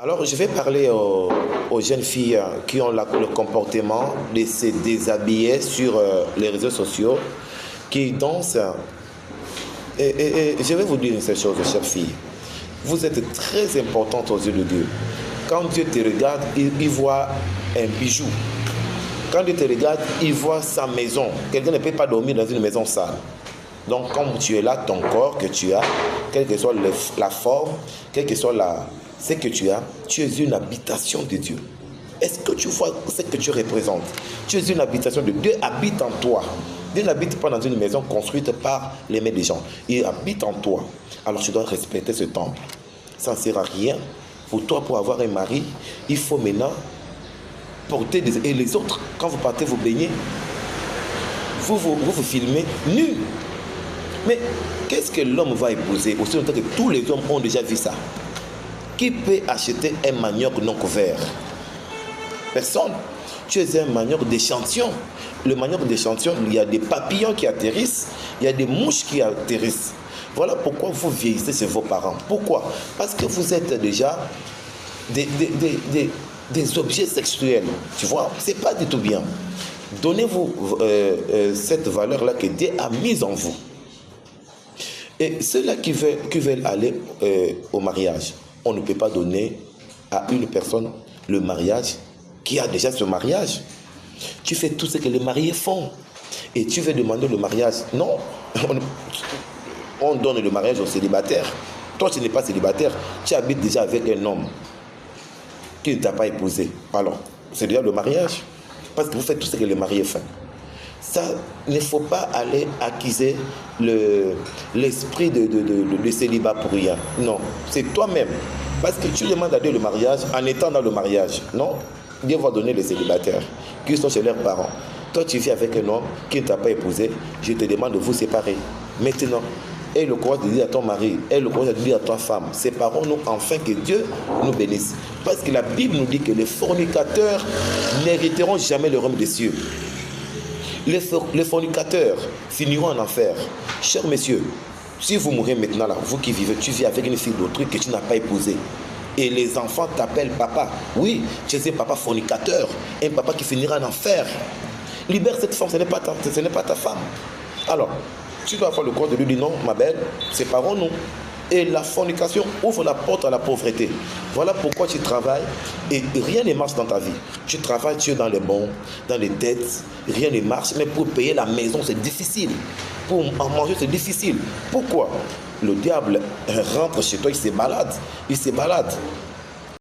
Alors, je vais parler aux jeunes filles qui ont le comportement de se déshabiller sur les réseaux sociaux, qui dansent. Et je vais vous dire une seule chose, chères filles. Vous êtes très importantes aux yeux de Dieu. Quand Dieu te regarde, il voit un bijou. Quand Dieu te regarde, il voit sa maison. Quelqu'un ne peut pas dormir dans une maison sale. Donc, comme tu es là, ton corps que tu as, quelle que soit la forme, quelle que soit ce que tu as, tu es une habitation de Dieu. Est-ce que tu vois ce que tu représentes? Tu es une habitation de Dieu. Dieu habite en toi. Dieu n'habite pas dans une maison construite par les mains des gens. Il habite en toi. Alors tu dois respecter ce temple. Ça ne sert à rien pour toi, pour avoir un mari. Il faut maintenant porter et les autres, quand vous partez vous baigner, vous filmez nus. Mais qu'est-ce que l'homme va épouser aussi longtemps que tous les hommes ont déjà vu ça? Qui peut acheter un manioc non couvert? Personne. Tu es un manioc d'échantillon. Le manioc d'échantillon, il y a des papillons qui atterrissent, il y a des mouches qui atterrissent. Voilà pourquoi vous vieillissez chez vos parents. Pourquoi? Parce que vous êtes déjà des objets sexuels. Tu vois, c'est pas du tout bien. Donnez-vous cette valeur-là que Dieu a mise en vous. Et ceux-là qui veulent aller au mariage, on ne peut pas donner à une personne le mariage qui a déjà ce mariage. Tu fais tout ce que les mariés font. Et tu veux demander le mariage. Non, on donne le mariage aux célibataires. Toi, tu n'es pas célibataire. Tu habites déjà avec un homme qui ne t'a pas épousé. Alors, c'est déjà le mariage. Parce que vous faites tout ce que les mariés font. Ça, il ne faut pas aller accuser l'esprit de célibat pour rien. Non, c'est toi-même. Parce que tu demandes à Dieu le mariage en étant dans le mariage. Non, Dieu va donner les célibataires qui sont chez leurs parents. Toi, tu vis avec un homme qui ne t'a pas épousé. Je te demande de vous séparer. Maintenant, aie le courage de dire à ton mari, aie le courage de dire à ta femme, séparons-nous afin que Dieu nous bénisse. Parce que la Bible nous dit que les fornicateurs n'hériteront jamais le royaume des cieux. Les fornicateurs finiront en enfer. Chers messieurs, si vous mourrez maintenant là, vous qui vivez, tu vis avec une fille d'autrui que tu n'as pas épousée. Et les enfants t'appellent papa. Oui, tu es un papa fornicateur, un papa qui finira en enfer. Libère cette femme, ce n'est pas ta femme. Alors, tu dois avoir le courage de lui dire non, ma belle, séparons-nous. Et la fornication ouvre la porte à la pauvreté. Voilà pourquoi tu travailles et rien ne marche dans ta vie. Tu travailles, tu es dans les bons, dans les dettes, rien ne marche. Mais pour payer la maison, c'est difficile. Pour en manger, c'est difficile. Pourquoi? Le diable rentre chez toi, il se balade.